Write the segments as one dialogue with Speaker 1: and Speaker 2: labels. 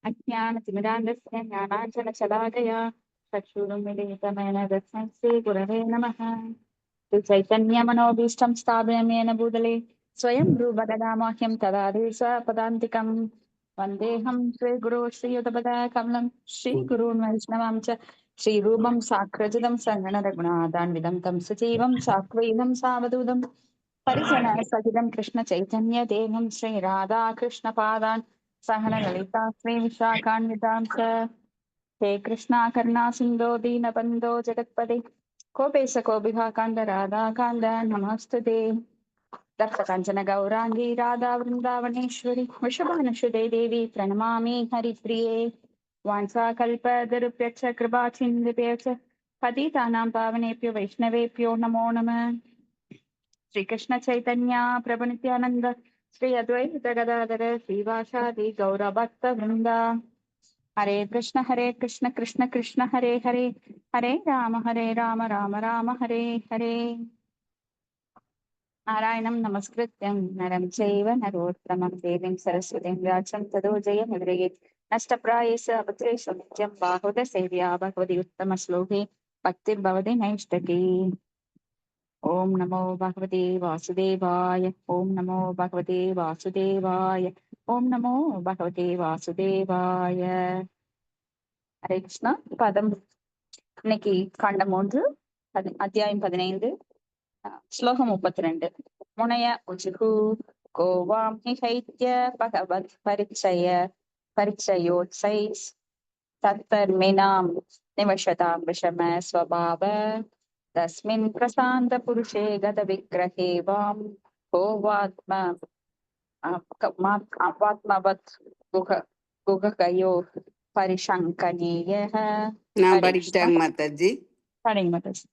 Speaker 1: अज्ञानतिमिरान्धस्य ज्ञानाञ्जनशलाकया चक्षुरुन्मीलितमेन तस्मै गुरवे नमः। चैतन्यमनोभीष्टं स्थापयामेन भूतले स्वयं रूपगदामह्यं तदादि स्वपदान्तिकम् वन्देऽहं श्रीगुरो श्रीयुतपदाकमलं श्रीगुरून् वैष्णवां च श्रीरूपं साग्रजितं सङ्गणरघुनाथान्वितं तं सजीवं सात्वैनं सावधूतं परिजनसहितं कृष्णचैतन्यदेवं श्रीराधाकृष्णपादान् सहनललिता श्रीविशाखान्वितां च हे कृष्णा करुणा सिन्धो दीनबन्धो जगत्पते कोपेश कोऽभिहाकान्द राधाकान्द नमस्तुते रक्तकाञ्चन गौराङ्गी राधा वृन्दावनेश्वरी वृषभानुसुते देवी प्रणमामि हरिप्रिये वाञ्छाकल्पतरुभ्यश्च कृपाचिन्दिभ्यश्च पतितानां पावनेभ्यो वैष्णवेभ्यो नमो नमः। श्रीकृष्ण चैतन्य प्रभु नित्यानंद श्री अद्वैत गदाधर श्रीवासादि गौरभक्त वृंदा हरे कृष्ण कृष्ण कृष्ण हरे हरे हरे राम राम राम हरे हरे। नारायणं नमस्कृत्यं नरं चैव नरोत्तमं देवीं सरस्वतीं व्यासं ततो जयमुदीरयेत् नष्टप्रायेष अपत्रेषु नित्यं बाहुदा सेव्या भगवती उत्तमश्लोके भक्तिर्भवति नैष्ठकी। ओम नमो भगवते वासुदेवाय। ओम नमो भगवते वासुदेवाय। ओम नमो भगवते वासुदेवाय। हरे कृष्णा पदम இன்னைக்கு காண்டம் 3 அத்தியாயம் 15 ஸ்லோகம் 32. முனைய உஜுகு கோவாம் ஹைத்ய பகவத் பரிச்சயோத்சை தத்தர்மினாம் நிவசதாம் விஷம ஸ்வபாவ तस्मिन् प्रशान्त पुरुषे गत विग्रहे वाम भोवात्मवत् गुहकयो परिशङ्कनीयः।
Speaker 2: நான்
Speaker 1: हरे कृष्ण।
Speaker 2: படிக்கிட்டாங்க மாதாஜி.
Speaker 1: சரிங்க மாதாஜி.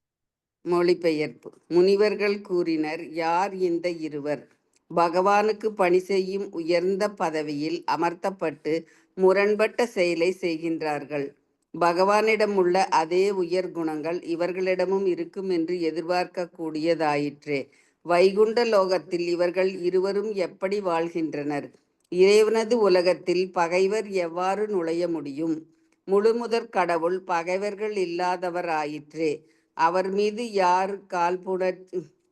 Speaker 2: மொழிபெயர்ப்பு. முனிவர்கள் கூறினர், யார் இந்த இருவர்? பகவானுக்கு பணி செய்யும் உயர்ந்த பதவியில் அமர்த்தப்பட்டு முரண்பட்ட செயலை செய்கின்றார்கள். பகவானிடம் உள்ள அதே உயர் குணங்கள் இவர்களிடமும் இருக்கும் என்று எதிர்பார்க்க கூடியதாயிற்றே. வைகுண்ட லோகத்தில் இவர்கள் இருவரும் எப்படி வாழ்கின்றனர்? இறைவனது உலகத்தில் பகைவர் எவ்வாறு நுழைய முடியும்? முழுமுதற் கடவுள் பகைவர்கள் இல்லாதவர் ஆயிற்றே. அவர் மீது யார்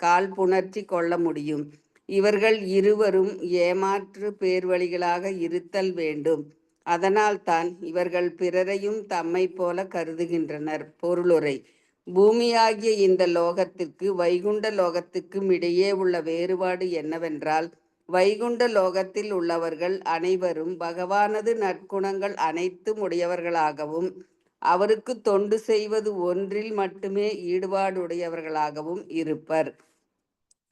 Speaker 2: காழ்ப்புணர்ச்சி கொள்ள முடியும்? இவர்கள் இருவரும் ஏமாற்று பேர்வழிகளாக இருத்தல் வேண்டும். அதனால்தான் இவர்கள் பிறரையும் தம்மை போல கருதுகின்றனர். பொருளுரை. பூமியாகிய இந்த லோகத்திற்கு வைகுண்ட லோகத்துக்கும் இடையே உள்ள வேறுபாடு என்னவென்றால், வைகுண்ட லோகத்தில் உள்ளவர்கள் அனைவரும் பகவானது நற்குணங்கள் அனைத்தும் உடையவர்களாகவும் அவருக்கு தொண்டு செய்வது ஒன்றில் மட்டுமே ஈடுபாடுடையவர்களாகவும் இருப்பர்.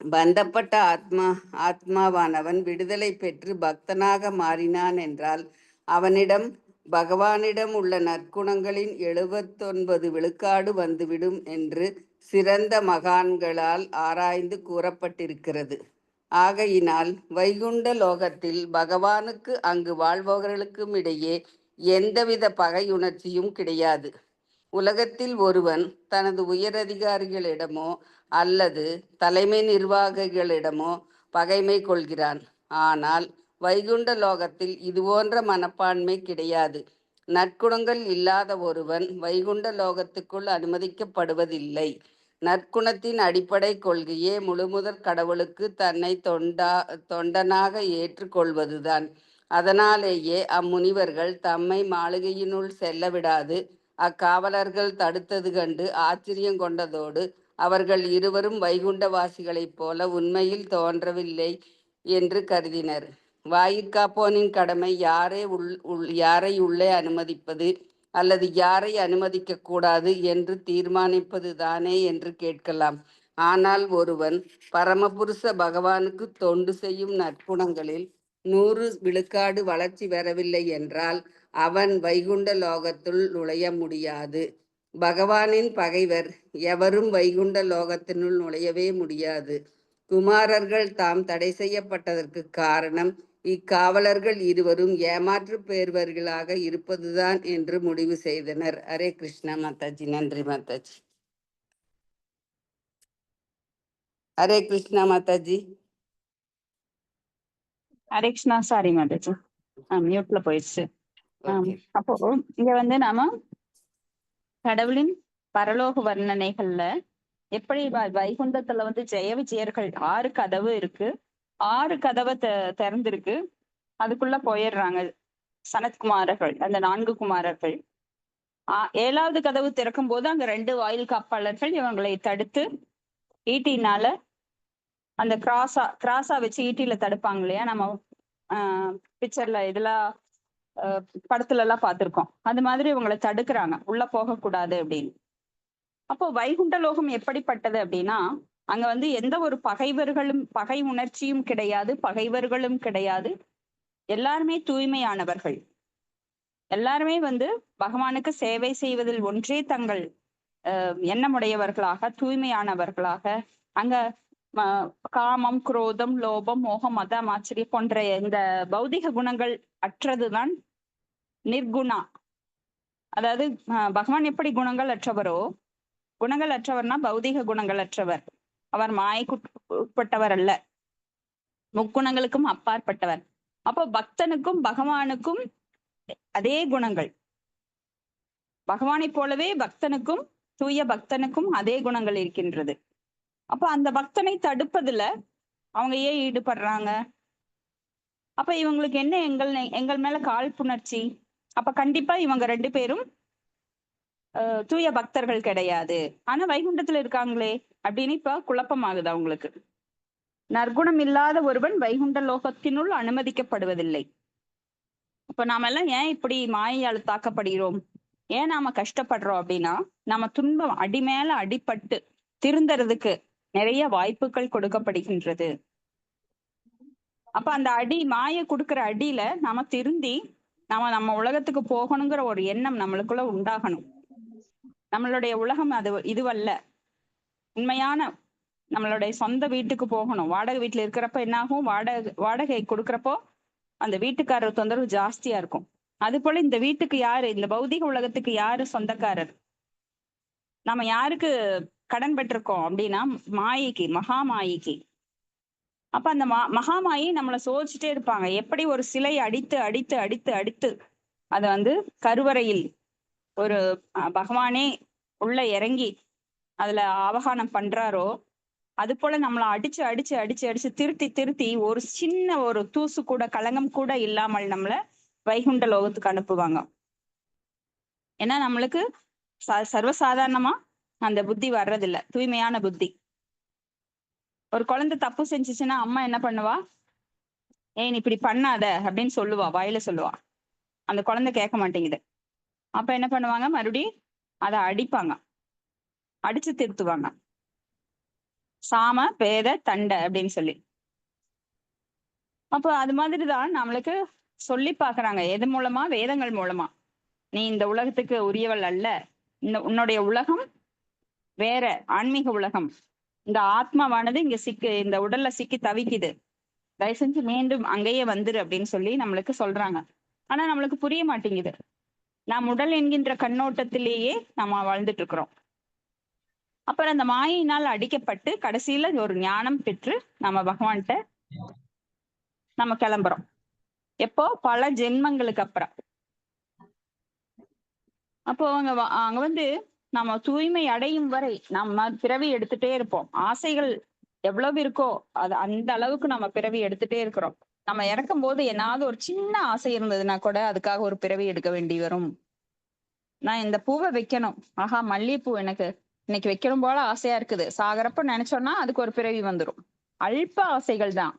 Speaker 2: பந்தப்பட்ட ஆத்மாவானவன் விடுதலை பெற்று பக்தனாக மாறினான் என்றால் அவனிடம் பகவானிடம் உள்ள நற்குணங்களின் 79 விழுக்காடு வந்துவிடும் என்று சிறந்த மகான்களால் ஆராய்ந்து கூறப்பட்டிருக்கிறது. ஆகையினால் வைகுண்ட லோகத்தில் பகவானுக்கு அங்கு வாழ்பவர்களுக்கும் இடையே எந்தவித பகையுணர்ச்சியும் கிடையாது. உலகத்தில் ஒருவன் தனது உயரதிகாரிகளிடமோ அல்லது தலைமை நிர்வாகிகளிடமோ பகைமை கொள்கிறான். ஆனால் வைகுண்ட லோகத்தில் இதுபோன்ற மனப்பான்மை கிடையாது. நற்குணங்கள் இல்லாத ஒருவன் வைகுண்ட லோகத்துக்குள் அனுமதிக்கப்படுவதில்லை. நற்குணத்தின் அடிப்படை கொள்கையே முழுமுதற் கடவுளுக்கு தன்னை தொண்டனாக ஏற்றுக்கொள்வதுதான். அதனாலேயே அம்முனிவர்கள் தம்மை மாளிகையினுள் செல்ல விடாது அக்காவலர்கள் தடுத்தது கண்டு ஆச்சரியம் கொண்டதோடு அவர்கள் இருவரும் வைகுண்டவாசிகளைப் போல உண்மையில் தோன்றவில்லை என்று கருதினர். வாயிற்காப்போனின் கடமை யாரை உள்ளே அனுமதிப்பது அல்லது யாரை அனுமதிக்க கூடாது என்று தீர்மானிப்பது தானே என்று கேட்கலாம். ஆனால் ஒருவன் பரமபுருஷ பகவானுக்கு தொண்டு செய்யும் நற்குணங்களில் 100 விழுக்காடு வளர்ச்சி பெறவில்லை என்றால் அவன் வைகுண்ட லோகத்துள் நுழைய முடியாது. பகவானின் பகைவர் எவரும் வைகுண்ட லோகத்தினுள் நுழையவே முடியாது. குமாரர்கள் தாம் தடை செய்யப்பட்டதற்கு காரணம் இக்காவலர்கள் இருவரும் ஏமாற்று பேர்வர்களாக இருப்பதுதான் என்று முடிவு செய்தனர். ஹரே கிருஷ்ணா மாதாஜி. நன்றி மாதாஜி. ஹரே கிருஷ்ணா மாதாஜி.
Speaker 1: ஹரே கிருஷ்ணா. சாரி மாதாஜி, மியூட்ல போயிடுச்சு.
Speaker 2: ஓகே.
Speaker 1: அப்போ இங்க வந்து நாம கடவுளின் பரலோக வர்ணனைகள்ல எப்படி வைகுண்டத்துல வந்து ஜெய விஜயர்கள் 6 கதவு இருக்கு. 6 கதவை திறந்திருக்கு. அதுக்குள்ள போயிடுறாங்க சனத்குமாரர்கள், அந்த 4 குமாரர்கள். 7வது கதவு திறக்கும் போது அங்க 2 வாயில் காப்பாளர்கள் இவங்களை தடுத்து ஈட்டினால அந்த கிராஸா வச்சு ஈட்டில தடுப்பாங்க இல்லையா, நம்ம பிக்சர்ல இதெல்லாம் படத்துல எல்லாம் பார்த்திருக்கோம். அது மாதிரி இவங்களை தடுக்கிறாங்க, உள்ள போகக்கூடாது அப்படின்னு. அப்போ வைகுண்ட லோகம் எப்படிப்பட்டது அப்படின்னா, அங்க வந்து எந்த ஒரு பகை உணர்ச்சியும் கிடையாது, பகைவர்களும் கிடையாது. எல்லாருமே தூய்மையானவர்கள். எல்லாருமே வந்து பகவானுக்கு சேவை செய்வதில் ஒன்றே தங்கள் எண்ணமுடையவர்களாக, தூய்மையானவர்களாக. அங்க காமம், குரோதம், லோபம், மோகம், மதம், ஆச்சரியம் போன்ற இந்த பௌதிக குணங்கள் அற்றதுதான் நிர்குணா. அதாவது பகவான் எப்படி குணங்கள் அற்றவரோ, குணங்கள் அற்றவர்னா பௌதிக குணங்கள் அற்றவர். அவர் மாயைக்கு உட்பட்டவர் அல்ல, முக்குணங்களுக்கும் அப்பாற்பட்டவர். அப்போ பக்தனுக்கும் பகவானுக்கும் அதே குணங்கள். பகவானை போலவே பக்தனுக்கும், தூய பக்தனுக்கும் அதே குணங்கள் இருக்கின்றது. அப்ப அந்த பக்தனை தடுப்பதுல அவங்க ஏன் ஈடுபடுறாங்க? அப்ப இவங்களுக்கு என்ன எங்கள் மேல காழ்ப்புணர்ச்சி? அப்ப கண்டிப்பா இவங்க 2 பேரும் தூய பக்தர்கள் கிடையாது. ஆனா வைகுண்டத்துல இருக்காங்களே அப்படின்னு இப்ப குழப்பமாகுது அவங்களுக்கு. நற்குணம் இல்லாத ஒருவன் வைகுண்ட லோகத்தினுள் அனுமதிக்கப்படுவதில்லை. இப்ப நாம எல்லாம் ஏன் இப்படி மாயையால் தாக்கப்படுகிறோம், ஏன் நாம கஷ்டப்படுறோம் அப்படின்னா, நம்ம துன்பம் அடி மேல அடிபட்டு திருந்துறதுக்கு நிறைய வாய்ப்புகள் கொடுக்கப்படுகின்றது. அப்ப அந்த மாய கொடுக்கிற அடியில நாம திருந்தி நம்ம உலகத்துக்கு போகணுங்கிற ஒரு எண்ணம் நம்மளுக்குள்ள உண்டாகணும். நம்மளுடைய உலகம் இதுவல்ல. உண்மையான நம்மளுடைய சொந்த வீட்டுக்கு போகணும். வாடகை வீட்டுல இருக்கிறப்ப என்னாகும், வாடகை கொடுக்கறப்போ அந்த வீட்டுக்காரர் தொந்தரவு ஜாஸ்தியா இருக்கும். அது போல இந்த வீட்டுக்கு யாரு, இந்த பௌதிக உலகத்துக்கு யாரு சொந்தக்காரர்? நம்ம யாருக்கு கடன் பெற்றிருக்கோம் அப்படின்னா மாயைக்கு, மகா மாயைக்கு. அப்ப அந்த மகாமாயி நம்மளை சோதிச்சுட்டே இருப்பாங்க. எப்படி ஒரு சிலை அடித்து அடித்து அடித்து அடித்து அதை வந்து கருவறையில் ஒரு பகவானே உள்ள இறங்கி அதுல ஆவகானம் பண்றாரோ, அது போல நம்மளை அடிச்சு அடிச்சு அடிச்சு அடிச்சு திருத்தி திருத்தி ஒரு சின்ன ஒரு தூசு கூட, களங்கம் கூட இல்லாமல் நம்மள வைகுண்ட லோகத்துக்கு அனுப்புவாங்க. ஏன்னா நம்மளுக்கு சர்வசாதாரணமா அந்த புத்தி வர்றதில்லை, தூய்மையான புத்தி. ஒரு குழந்தை தப்பு செஞ்சுச்சுன்னா அம்மா என்ன பண்ணுவா, ஏன் இப்படி பண்ணாத அப்படின்னு சொல்லுவா, வாயில சொல்லுவா. அந்த குழந்தை கேட்க மாட்டேங்குது. அப்ப என்ன பண்ணுவாங்க, மறுபடியும் அதை அடிப்பாங்க, அடிச்சு திருத்துவாங்க. சாம பேத தண்டை அப்படின்னு சொல்லி. அப்போ அது மாதிரிதான் நம்மளுக்கு சொல்லி பாக்குறாங்க. எது மூலமா? வேதங்கள் மூலமா. நீ இந்த உலகத்துக்கு உரியவள் அல்ல, உன்னுடைய உலகம் வேற, ஆன்மீக உலகம். இந்த ஆத்மாவானது இங்க இந்த உடல்ல சிக்கி தவிக்குது, தயவு செஞ்சு மீண்டும் அங்கேயே வந்துரு அப்படின்னு சொல்லி நம்மளுக்கு சொல்றாங்க. ஆனா நம்மளுக்கு புரிய மாட்டேங்குது. நாம் உடல் என்கின்ற கண்ணோட்டத்திலேயே நம்ம வாழ்ந்துட்டு இருக்கிறோம். அப்புறம் அந்த மாயினால் அடிக்கப்பட்டு கடைசியில ஒரு ஞானம் பெற்று நம்ம பகவான்கிட்ட நம்ம கிளம்புறோம். எப்போ? பல ஜென்மங்களுக்கு அப்புறம். அப்போ அங்க வந்து நம்ம தூய்மை அடையும் வரை நம்ம பிறவி எடுத்துட்டே இருப்போம். ஆசைகள் எவ்வளவு இருக்கோ அது அந்த அளவுக்கு நம்ம பிறவி எடுத்துட்டே இருக்கிறோம். நம்ம இறக்கும் போது ஏதாவது ஒரு சின்ன ஆசை இருந்ததுன்னா கூட அதுக்காக ஒரு பிறவி எடுக்க வேண்டி வரும். நான் இந்த பூவை வைக்கணும், ஆஹா மல்லிகைப்பூ எனக்கு இன்னைக்கு வைக்கணும் போல ஆசையா இருக்குது, சாகரப்ப நினைச்சோம்னா அதுக்கு ஒரு பிறவி வந்துடும். அல்ப ஆசைகள் தான்,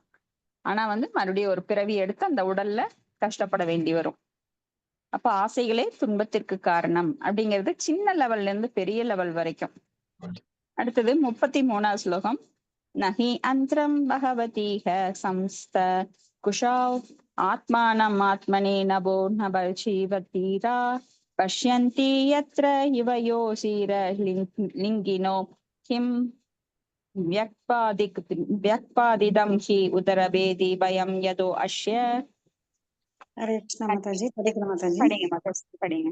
Speaker 1: ஆனா வந்து மறுபடியும் ஒரு பிறவி எடுத்து அந்த உடல்ல கஷ்டப்பட வேண்டி வரும். அப்ப ஆசைகளே துன்பத்திற்கு காரணம் அப்படிங்கிறது சின்ன லெவல்ல இருந்து பெரிய லெவல் வரைக்கும். அடுத்தது 33வது ஸ்லோகம். நஹி அந்தரம் பகவதீஹ சம்ஸ்த குஷாவ் ஆத்மானம் ஆத்மனே நபோ நபல் ஜீவதீரா பஷ்யந்தி யத்ர இவ யோசீர லிங்கினோ கிம் வியக்பாதிதம் ஹி உதரபேதி பயம் யதோ அஷ்ய.
Speaker 3: ஹரே கிருஷ்ணா மாதாஜி. படிக்கலாம் மாதாஜி.
Speaker 1: படிங்க மாதாஜி, படிங்க.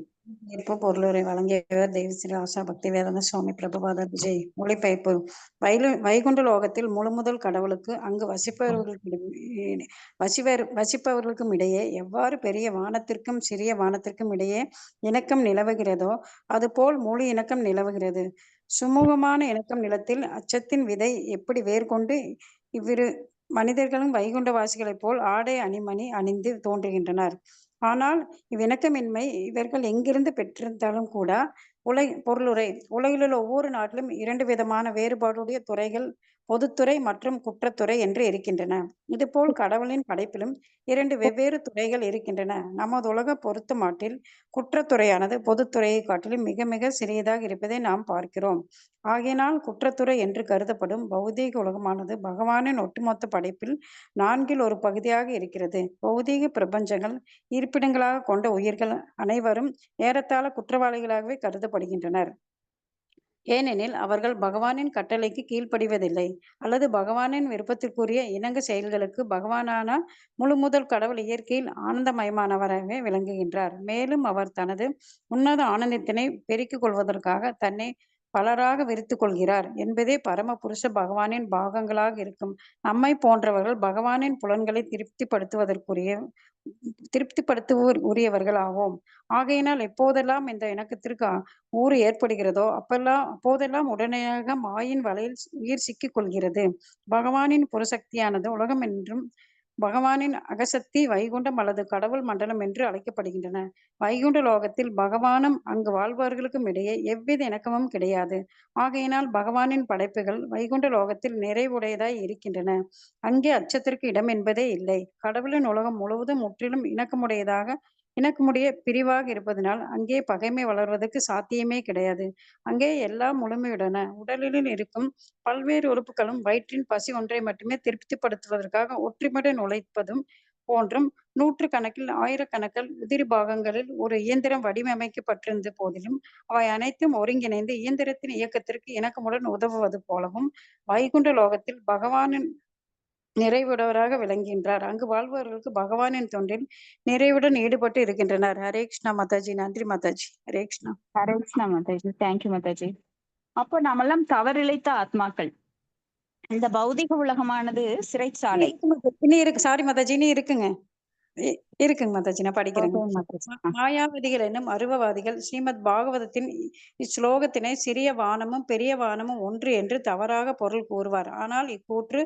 Speaker 3: இப்போ பொருளுரை வழங்கியவர் தெய்வஸ்ரீ ஆசா பக்தி வேதாந்த சுவாமி பிரபுபாதர் விஜய். மொழிபெயர்ப்பு. வைகுண்ட லோகத்தில் முழுமுதல் கடவுளுக்கு அங்கு வசிப்பவர்களுக்கும் இடையே எவ்வாறு பெரிய வானத்திற்கும் சிறிய வானத்திற்கும் இடையே இணக்கம் நிலவுகிறதோ அதுபோல் முழு இணக்கம் நிலவுகிறது. சுமூகமான இணக்கம் நிலத்தில் அச்சத்தின் விதை எப்படி வேர்கொண்டு இவ்விரு மனிதர்களும் வைகுண்டவாசிகளைப் போல் ஆடை அணிமணி அணிந்து தோன்றுகின்றனர். ஆனால் இவ்விணக்கமின்மை இவர்கள் எங்கிருந்து பெற்றிருந்தாலும் கூட பொருளுரை உலகிலுள்ள ஒவ்வொரு நாட்டிலும் 2 விதமான வேறுபாடுடைய துறைகள் பொதுத்துறை மற்றும் குற்றத்துறை என்று இருக்கின்றன. இதுபோல் கடவுளின் படைப்பிலும் 2 வெவ்வேறு துறைகள் இருக்கின்றன. நமது உலக பொறுத்த மாட்டில் குற்றத்துறையானது பொதுத்துறையை காட்டிலும் மிக மிக சிறியதாக இருப்பதை நாம் பார்க்கிறோம். ஆகையினால் குற்றத்துறை என்று கருதப்படும் பௌதீக உலகமானது பகவானின் ஒட்டுமொத்த படைப்பில் 4ல் ஒரு பகுதியாக இருக்கிறது. பௌதீக பிரபஞ்சங்கள் இருப்பிடங்களாக கொண்ட உயிர்கள் அனைவரும் ஏறத்தாழ குற்றவாளிகளாகவே கருதப்படுகின்றனர். ஏனெனில் அவர்கள் பகவானின் கட்டளைக்கு கீழ்ப்படிவதில்லை அல்லது பகவானின் விருப்பத்திற்குரிய இணங்க செயல்களுக்கு பகவானான முழுமுதல் கடவுள் இயற்கையில் ஆனந்தமயமானவராகவே விளங்குகின்றார். மேலும் அவர் தனது உன்னத ஆனந்தத்தினை பெருக்கிக் கொள்வதற்காக தன்னை பலராக விரித்து கொள்கிறார் என்பதே பரம புருஷ பகவானின் பாகங்களாக இருக்கும் நம்மை போன்றவர்கள் பகவானின் புலன்களை திருப்திப்படுத்துவோர் உரியவர்கள் ஆவோம். ஆகையினால் எப்போதெல்லாம் இந்த இணக்கத்திற்கு ஊறு ஏற்படுகிறதோ அப்போதெல்லாம் உடனடியாக மாயின் வலையில் உயிர் சிக்கிக் கொள்கிறது. பகவானின் புறசக்தியானது உலகம் என்றும் பகவானின் அகசக்தி வைகுண்டம் அல்லது கடவுள் மண்டலம் என்று அழைக்கப்படுகின்றன. வைகுண்ட லோகத்தில் பகவானும் அங்கு வாழ்பவர்களுக்கும் இடையே எவ்வித இணக்கமும் கிடையாது. ஆகையினால் பகவானின் படைப்புகள் வைகுண்ட லோகத்தில் நிறைவுடையதாய் இருக்கின்றன. அங்கே அச்சத்திற்கு இடம் என்பதே இல்லை. கடவுளின் உலகம் முழுவதும் முற்றிலும் இணக்கமுடைய பிரிவாக இருப்பதனால் அங்கே பகைமை வளர்வதற்கு சாத்தியமே கிடையாது. அங்கே எல்லாம் முழுமையுடன உடலில் இருக்கும் பல்வேறு உறுப்புகளும் வயிற்றின் பசி ஒன்றை மட்டுமே திருப்திப்படுத்துவதற்காக ஒற்றுமையுடன் உழைப்பதும் போன்றும் 100 கணக்கில் 1000 உதிரி பாகங்களில் ஒரு இயந்திரம் வடிவமைக்கப்பட்டிருந்த போதிலும் அவை அனைத்தும் ஒருங்கிணைந்து இயந்திரத்தின் இயக்கத்திற்கு இணக்கமுடன் உதவுவது போலவும் வைகுண்ட லோகத்தில் பகவானின் நிறைவுடையவராக விளங்குகின்றார். அங்கு வாழ்பவர்களுக்கு பகவானின் தொண்டில் நிறைவுடன் ஈடுபட்டு இருக்கின்றனர். ஹரே கிருஷ்ணா மாதாஜி. நன்றி மாதாஜி. ஹரே கிருஷ்ணா.
Speaker 1: ஹரே கிருஷ்ணா மாதாஜி. தேங்க்யூ மாதாஜி. அப்போ நாமெல்லாம் தவறிழைத்த ஆத்மாக்கள். இந்த பௌதிக உலகமானது சிறைச்சாலை.
Speaker 3: இனி இருக்கு. சாரி மாதாஜி, இனி இருக்குங்க மாதாஜி. நான் படிக்கிறேங்க. மாயாவதிகள் என்னும் அருவவாதிகள் ஸ்ரீமத் பாகவதத்தின் இஸ்லோகத்தினை சிறிய வானமும் பெரிய வானமும் ஒன்று என்று தவறாக பொருள் கூறுவார். ஆனால் இக்கூற்று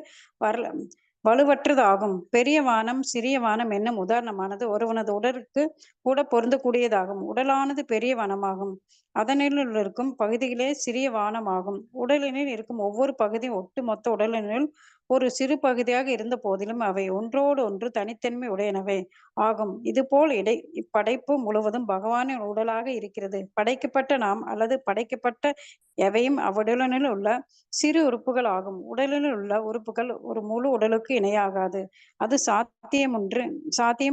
Speaker 3: வலுவற்றதாகும். பெரிய வானம் சிறிய வானம் என்னும் உதாரணமானது ஒருவனது உடலுக்கு கூட பொருந்தக்கூடியதாகும். உடலானது பெரிய வானமாகும். அதனில் இருக்கும் பகுதிகளே சிறிய வானமாகும். உடலினில் இருக்கும் ஒவ்வொரு பகுதியும் ஒட்டு மொத்த உடலினுள் ஒரு சிறு பகுதியாக இருந்த போதிலும் அவை ஒன்றோடு ஒன்று தனித்தன்மை உடையனவை ஆகும். இதுபோல் இப்படைப்பு முழுவதும் பகவானின் உடலாக இருக்கிறது. படைக்கப்பட்ட நாம் அல்லது படைக்கப்பட்ட எவையும் அவ்வுடலினுள் உள்ள சிறு உறுப்புகள் ஆகும். உடலில் உள்ள உறுப்புகள் ஒரு முழு உடலுக்கு இணையாகாது. அது சாத்தியம்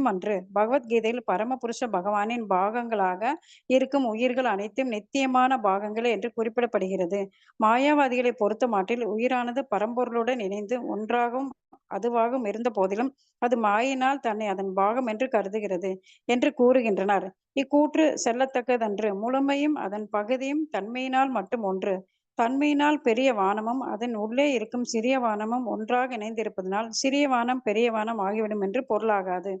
Speaker 3: அன்று. பகவத்கீதையில் பரமபுருஷ பகவானின் பாகங்களாக இருக்கும் உயிர்கள் அனைத்தும் நித்தியமான பாகங்களே என்று குறிப்பிடப்படுகிறது. மாயாவாதிகளை பொறுத்த மாட்டில் உயிரானது பரம்பொருளுடன் இணைந்து ஒன்றாகவும் அதுவாகவும் இருந்த போதிலும் அது மாயினால் தன்னை அதன் பாகம் என்று கருதுகிறது என்று கூறுகின்றனர். இக்கூற்று செல்லத்தக்கதன்று. முழுமையும் அதன் பகுதியும் தன்மையினால் மட்டும் ஒன்று. தன்மையினால் பெரிய வானமும் அதன் உள்ளே இருக்கும் சிறிய வானமும் ஒன்றாக இணைந்திருப்பதனால் சிறிய வானம் பெரிய வானம் ஆகிவிடும் என்று பொருளாகாது.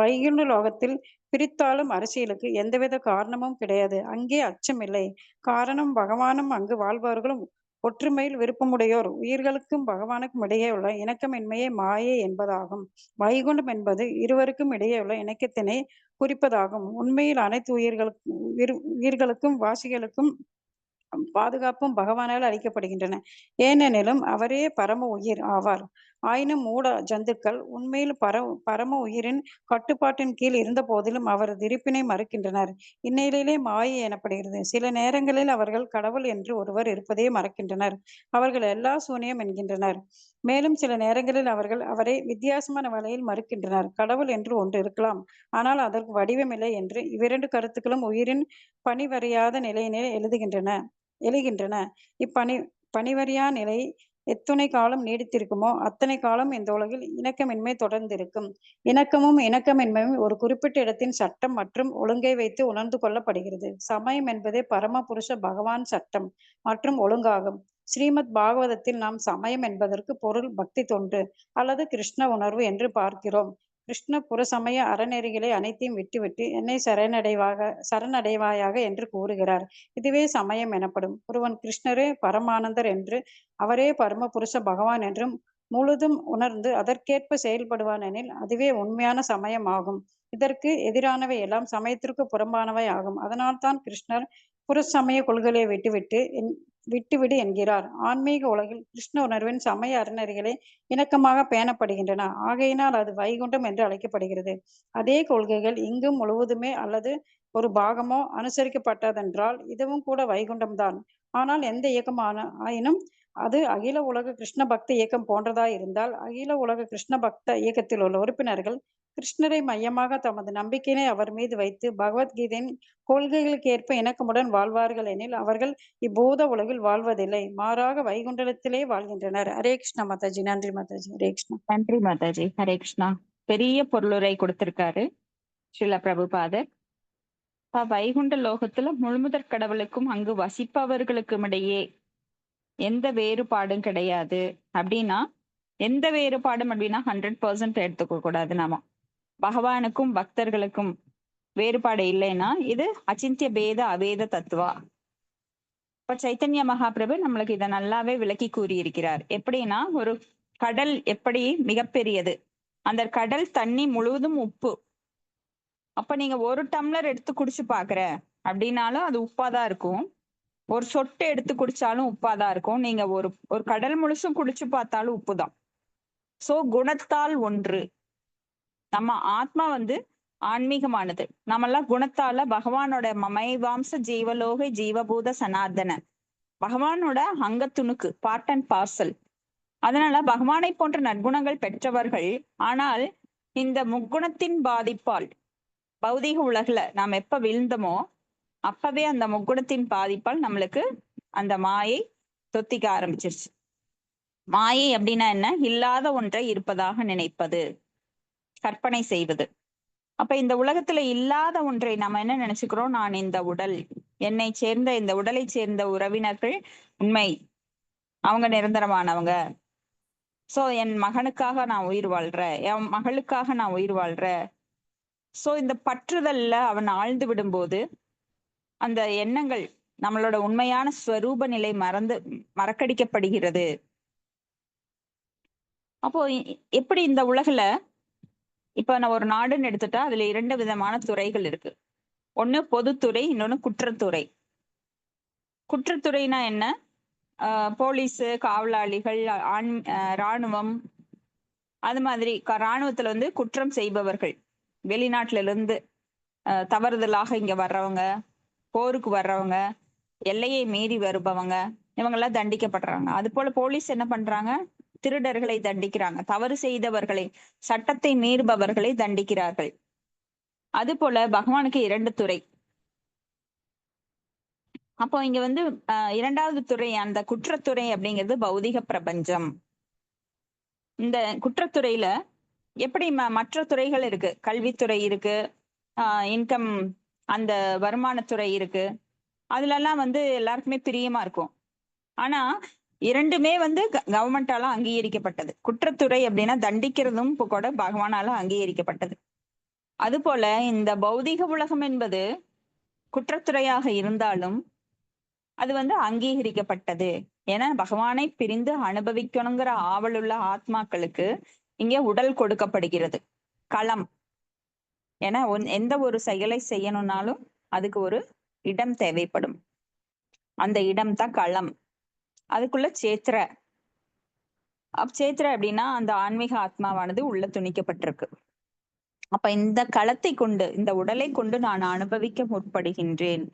Speaker 3: வைகுண்ட லோகத்தில் பிரித்தாளும் அரசியலுக்கு எந்தவித காரணமும் கிடையாது. அங்கே அச்சமில்லை. காரணம் பகவானும் அங்கு வாழ்பவர்களும் ஒற்றுமையில் விருப்பமுடையோர். உயிர்களுக்கும் பகவானுக்கும் இடையே உள்ள இணக்கமின்மையே மாயை என்பதாகும். வைகுண்டம் என்பது இருவருக்கும் இடையே உள்ள இணக்கத்தினை குறிப்பதாகும். உண்மையில் அனைத்து உயிர்களுக்கும் வாசிகளுக்கும் பாதுகாப்பும் பகவானால் அளிக்கப்படுகின்றன. ஏனெனிலும் அவரே பரம உயிர் ஆவார். ஆயினும் மூட ஜந்துக்கள் உண்மையில் பரம உயிரின் கட்டுப்பாட்டின் கீழ் இருந்த போதிலும் அவரது இருப்பினை மறுக்கின்றனர். இந்நிலையிலே மாயை எனப்படுகிறது. சில நேரங்களில் அவர்கள் கடவுள் என்று ஒருவர் இருப்பதே மறக்கின்றனர். அவர்கள் எல்லா சூனியம் என்கின்றனர். மேலும் சில நேரங்களில் அவர்கள் அவரை வித்தியாசமான வகையில் மறுக்கின்றனர். கடவுள் என்று ஒன்று இருக்கலாம், ஆனால் அதற்கு வடிவமில்லை என்று இவ்விரண்டு கருத்துக்களும் உயிரின் பணிவறியாத நிலையினை எழுகின்றன. பணிவறியா நிலை எத்துணை காலம் நீடித்திருக்குமோ அத்தனை காலம் இந்த உலகில் இணக்கமின்மை தொடர்ந்திருக்கும். இணக்கமும் இணக்கமின்மையும் ஒரு குறிப்பிட்ட இடத்தின் சட்டம் மற்றும் ஒழுங்கை வைத்து உணர்ந்து கொள்ளப்படுகிறது. சமயம் என்பதே பரம புருஷ பகவான் சட்டம் மற்றும் ஒழுங்காகும். ஸ்ரீமத் பாகவதத்தில் நாம் சமயம் என்பதற்கு பொருள் பக்தி தொண்டு அல்லது கிருஷ்ண உணர்வு என்று பார்க்கிறோம். கிருஷ்ண புறசமய அறநெறிகளை அனைத்தையும் விட்டுவிட்டு என்னை சரணடைவாயாக என்று கூறுகிறார். இதுவே சமயம் எனப்படும். ஒருவன் கிருஷ்ணரே பரமானந்தர் என்று அவரே பரம புருஷ பகவான் என்றும் முழுதும் உணர்ந்து அதற்கேற்ப செயல்படுவான் எனில் அதுவே உண்மையான சமயம் ஆகும். இதற்கு எதிரானவை எல்லாம் சமயத்திற்கு புறம்பானவை ஆகும். அதனால்தான் கிருஷ்ணர் புறசமய கொள்கையை விட்டுவிடு என்கிறார். ஆன்மீக உலகில் கிருஷ்ண உணர்வின் சமய அறநெறிகளை இணக்கமாக பேணப்படுகின்றன. ஆகையினால் அது வைகுண்டம் என்று அழைக்கப்படுகிறது. அதே கொள்கைகள் இங்கும் முழுவதுமே அல்லது ஒரு பாகமோ அனுசரிக்கப்பட்டதென்றால் இதுவும் கூட வைகுண்டம்தான். ஆனால் எந்த ஆயினும் அது அகில உலக கிருஷ்ண பக்த இயக்கம் போன்றதாய் இருந்தால் அகில உலக கிருஷ்ண பக்த இயக்கத்தில் உள்ள உறுப்பினர்கள் கிருஷ்ணரை மையமாக தமது நம்பிக்கையினை அவர் மீது வைத்து பகவத்கீதையின் கொள்கைகளுக்கு ஏற்ப இணக்கமுடன் வாழ்வார்கள் எனில் அவர்கள் இப்பூத உலகில் வாழ்வதில்லை, மாறாக வைகுண்டத்திலே வாழ்கின்றனர். ஹரே கிருஷ்ணா மாதாஜி. நன்றி மாதாஜி. ஹரே கிருஷ்ணா.
Speaker 1: நன்றி மாதாஜி. ஹரே கிருஷ்ணா. பெரிய பொருளுரை கொடுத்திருக்காரு ஸ்ரீல பிரபுபாதர். வைகுண்ட லோகத்துல முழுமுதற் கடவுளுக்கும் அங்கு வசிப்பவர்களுக்கும் இடையே எந்த வேறுபாடும் கிடையாது அப்படின்னா, எந்த வேறுபாடும் அப்படின்னா 100% எடுத்துக்க கூடாது. நாம பகவானுக்கும் பக்தர்களுக்கும் வேறுபாடு இல்லைன்னா இது அச்சிந்திய பேத அவேத தத்துவா. இப்ப சைத்தன்ய மகாபிரபு நம்மளுக்கு இதை நல்லாவே விளக்கி கூறியிருக்கிறார். எப்படின்னா, ஒரு கடல் எப்படி மிகப்பெரியது, அந்த கடல் தண்ணி முழுவதும் உப்பு. அப்ப நீங்க ஒரு டம்ளர் எடுத்து குடிச்சு பாக்குற அப்படின்னாலும் அது உப்பாதான் இருக்கும். ஒரு சொட்டு எடுத்து குடிச்சாலும் உப்பாதான் இருக்கும். நீங்க ஒரு கடல் முழுசும் குடிச்சு பார்த்தாலும் உப்புதான். சோ குணத்தால் ஒன்று. நம்ம ஆத்மா ஆன்மீகமானது. நம்மெல்லாம் குணத்தால பகவானோட மமைவாம்ச ஜீவலோக ஜீவபூத சனாதன, பகவானோட அங்கத்துணுக்கு, பார்ட் அண்ட் பார்சல். அதனால பகவானை போன்ற நற்குணங்கள் பெற்றவர்கள். ஆனால் இந்த முக்குணத்தின் பாதிப்பால் பௌதிக உலகுல நாம் எப்ப விழுந்தோமோ அப்பவே அந்த முக்குணத்தின் பாதிப்பால் நம்மளுக்கு அந்த மாயை தொத்திக்க ஆரம்பிச்சிருச்சு. மாயை அப்படின்னா என்ன? இல்லாத ஒன்றை இருப்பதாக நினைப்பது, கற்பனை செய்வது. அப்ப இந்த உலகத்துல இல்லாத ஒன்றை நம்ம என்ன நினைச்சுக்கிறோம்? நான் இந்த உடல், என்னை சேர்ந்த இந்த உடலை சேர்ந்த உறவினர்கள் உண்மை, அவங்க நிரந்தரமானவங்க. சோ என் மகனுக்காக நான் உயிர் வாழ்றேன், என் மகளுக்காக நான் உயிர் வாழ்றேன். சோ இந்த பற்றுதல்ல அவன் ஆழ்ந்து விடும்போது அந்த எண்ணங்கள், நம்மளோட உண்மையான ஸ்வரூப நிலை மறக்கடிக்கப்படுகிறது. அப்போ எப்படி இந்த உலகுல இப்ப நான் ஒரு நாடுன்னு எடுத்துட்டா அதுல 2 விதமான துறைகள் இருக்கு. ஒண்ணு பொதுத்துறை, இன்னொன்னு குற்றத்துறை. குற்றத்துறைனா என்ன? போலீஸ், காவலாளிகள், இராணுவம், அது மாதிரி இராணுவத்துல குற்றம் செய்பவர்கள், வெளிநாட்டுல இருந்து தவறுதலாக இங்க வர்றவங்க, போருக்கு வர்றவங்க, எல்லையை மீறி வருபவங்க, இவங்கெல்லாம் தண்டிக்கப்படுறாங்க. அது போல போலீஸ் என்ன பண்றாங்க? திருடர்களை தண்டிக்கிறாங்க, தவறு செய்தவர்களை, சட்டத்தை மீறுபவர்களை தண்டிக்கிறார்கள். அது போல பகவானுக்கு 2 துறை. அப்போ இங்க இரண்டாவது துறை, அந்த குற்றத்துறை அப்படிங்கிறது பௌதிக பிரபஞ்சம். இந்த குற்றத்துறையில எப்படி மற்ற துறைகள் இருக்கு, கல்வித்துறை இருக்கு, இன்கம் அந்த வருமானத்துறை இருக்கு. அதுல எல்லாம் எல்லாருக்குமே பிரியமா இருக்கும். ஆனா 2மே கவர்மெண்டால அங்கீகரிக்கப்பட்டது. குற்றத்துறை அப்படின்னா தண்டிக்கிறதும் கூட பகவானால அங்கீகரிக்கப்பட்டது. அது போல இந்த பௌதிக உலகம் என்பது குற்றத்துறையாக இருந்தாலும் அது அங்கீகரிக்கப்பட்டது. ஏன்னா பகவானை பிரிந்து அனுபவிக்கணுங்கிற ஆவலுள்ள ஆத்மாக்களுக்கு இங்கே உடல் கொடுக்கப்படுகிறது, களம். ஏன்னா எந்த ஒரு செயலை செய்யணும்னாலும் அதுக்கு ஒரு இடம் தேவைப்படும். அந்த இடம் தான் களம். அதுக்குள்ள சேத்திர அப்படின்னா அந்த ஆன்மீக ஆத்மாவானது உள்ள துணிக்கப்பட்டிருக்கு. அப்ப இந்த களத்தை கொண்டு, இந்த உடலை கொண்டு நான் அனுபவிக்க முற்படுகின்றேன்.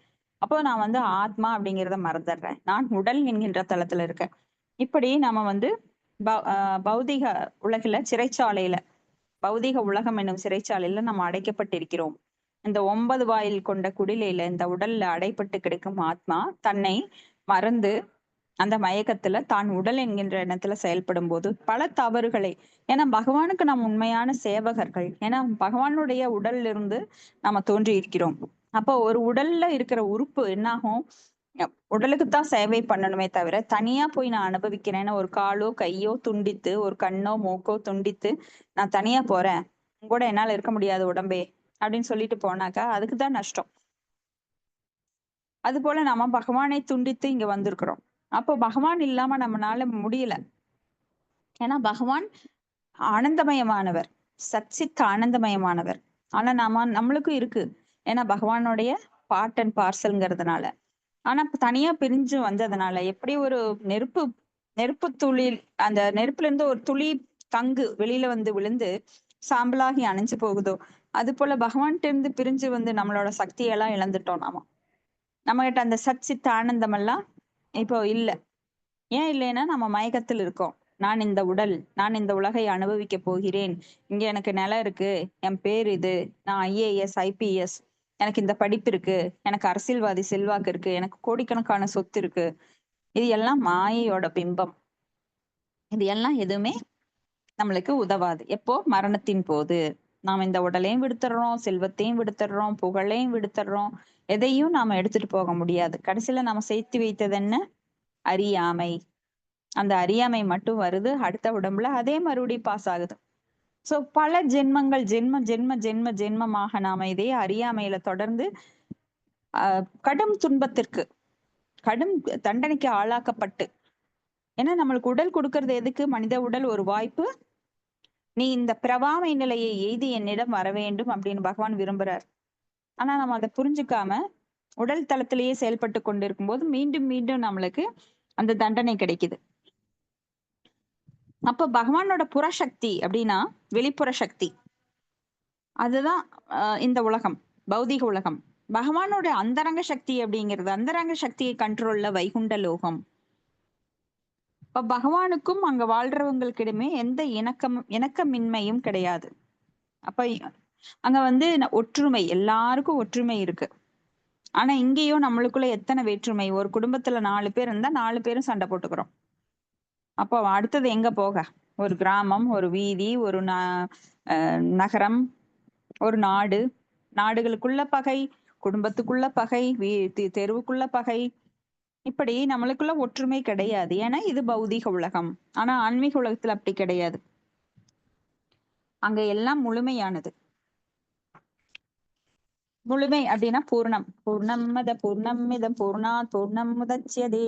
Speaker 1: அப்போ நான் ஆத்மா அப்படிங்கிறத மறந்துடுறேன், நான் உடல் என்கின்ற தளத்துல இருக்கேன். இப்படி நம்ம பௌதிக உலகில சிறைச்சாலையில, பௌதிக உலகம் என்னும் சிறைச்சாலையில நம்ம அடைக்கப்பட்டிருக்கிறோம். இந்த 9 வாயில் கொண்ட குடிலையில, இந்த உடல்ல அடைப்பட்டு கிடைக்கும் ஆத்மா தன்னை மறந்து அந்த மயக்கத்துல தான் உடல் என்கின்ற எண்ணத்துல செயல்படும் போது பல தவறுகளை, ஏன்னா பகவானுக்கு நாம் உண்மையான சேவகர்கள். ஏன்னா பகவானுடைய உடல்ல இருந்து நம்ம தோன்றி இருக்கிறோம். அப்போ ஒரு உடல்ல இருக்கிற உறுப்பு என்னாகும், உடலுக்குத்தான் சேவை பண்ணணுமே தவிர தனியா போய் நான் அனுபவிக்கிறேன்னு ஒரு காலோ கையோ துண்டித்து, ஒரு கண்ணோ மூக்கோ துண்டித்து நான் தனியா போறேன், உன் கூட என்னால இருக்க முடியாது உடம்பே அப்படின்னு சொல்லிட்டு போனாக்கா அதுக்குதான் நஷ்டம். அது போல நாம பகவானை துண்டித்து இங்க வந்திருக்கிறோம். அப்போ பகவான் இல்லாம நம்மளால முடியல. ஏன்னா பகவான் ஆனந்தமயமானவர், சச்சித் ஆனந்தமயமானவர். ஆனா நம்மளுக்கும் இருக்கு, ஏன்னா பகவானுடைய பார்ட் அண்ட் பார்சல்ங்கிறதுனால. ஆனா தனியா பிரிஞ்சு வந்ததுனால எப்படி ஒரு நெருப்பு நெருப்பு துளி, அந்த நெருப்புல இருந்து ஒரு துளி தங்கு வெளியில வந்து விழுந்து சாம்பலாகி அணைஞ்சு போகுதோ, அது போல பகவான்கிட்ட இருந்து பிரிஞ்சு வந்து நம்மளோட சக்தியெல்லாம் இழந்துட்டோம் நாம. நம்ம கிட்ட அந்த சச்சித் ஆனந்தம் எல்லாம் இப்போ இல்ல. ஏன் இல்லைன்னா நம்ம மயக்கத்தில் இருக்கோம். நான் இந்த உடல், நான் இந்த உலகை அனுபவிக்க போகிறேன், இங்க எனக்கு நிலம் இருக்கு, என் பேர் இது, நான் IAS IPS, எனக்கு இந்த படிப்பு இருக்கு, எனக்கு அரசியல்வாதி செல்வாக்கு இருக்கு, எனக்கு கோடிக்கணக்கான சொத்து இருக்கு. இது எல்லாம் மாயையோட பிம்பம். இது எல்லாம் எதுவுமே நம்மளுக்கு உதவாது. எப்போ? மரணத்தின் போது. நாம இந்த உடலையும் விடுத்துடுறோம், செல்வத்தையும் விடுத்துடுறோம், புகழையும் விடுத்துடுறோம். எதையும் நாம எடுத்துட்டு போக முடியாது. கடைசியில நாம சேர்த்து வைத்தது என்ன? அறியாமை. அந்த அறியாமை மட்டும் வருது, அடுத்த உடம்புல அதே மறுபடியும் பாஸ் ஆகுது. சோ பல ஜென்மங்கள், ஜென்ம ஜென்ம ஜென்ம ஜென்மமாக நாம இதே அறியாமையில தொடர்ந்து கடும் துன்பத்திற்கு, கடும் தண்டனைக்கு ஆளாக்கப்பட்டு, ஏன்னா நம்மளுக்கு உடல் கொடுக்கறது எதுக்கு? மனித உடல் ஒரு வாய்ப்பு. நீ இந்த பிரவாமை நிலையை எய்தி என்னிடம் வர வேண்டும் அப்படின்னு பகவான் விரும்புறார். ஆனா நம்ம அதை புரிஞ்சுக்காம உடல் தளத்திலேயே செயல்பட்டு கொண்டிருக்கும் போது மீண்டும் மீண்டும் நம்மளுக்கு அந்த தண்டனை கிடைக்குது. அப்ப பகவானோட புறசக்தி அப்படின்னா வெளிப்புற சக்தி, அதுதான் இந்த உலகம், பௌதிக உலகம். பகவானோட அந்தரங்க சக்தி அப்படிங்கிறது, அந்தரங்க சக்தியை கண்ட்ரோல்ல வைகுண்ட லோகம். இப்ப பகவானுக்கும் அங்க வாழ்றவங்களுக்கிடமே எந்த இணக்கமின்மையும் கிடையாது. அப்ப அங்க வந்து ஒற்றுமை, எல்லாருக்கும் ஒற்றுமை இருக்கு. ஆனா இங்கேயும் நம்மளுக்குள்ள எத்தனை வேற்றுமை. ஒரு குடும்பத்துல 4 பேர் இருந்தா 4 பேரும் சண்டை போட்டுக்கிறோம். அப்போ அடுத்தது எங்க போக? ஒரு கிராமம், ஒரு வீதி, ஒரு நகரம், ஒரு நாடு, நாடுகளுக்குள்ள பகை, குடும்பத்துக்குள்ள பகை, தெருவுக்குள்ள பகை, இப்படி நம்மளுக்குள்ள ஒற்றுமை கிடையாது. ஏன்னா இது பௌதீக உலகம். ஆனா ஆன்மீக உலகத்துல அப்படி கிடையாது. அங்க எல்லாம் முழுமையானது. முழுமை அப்படின்னா பூர்ணம். பூர்ணமத பூர்ணமிதம் பூர்ணாத் பூர்ணம் முதச்யதே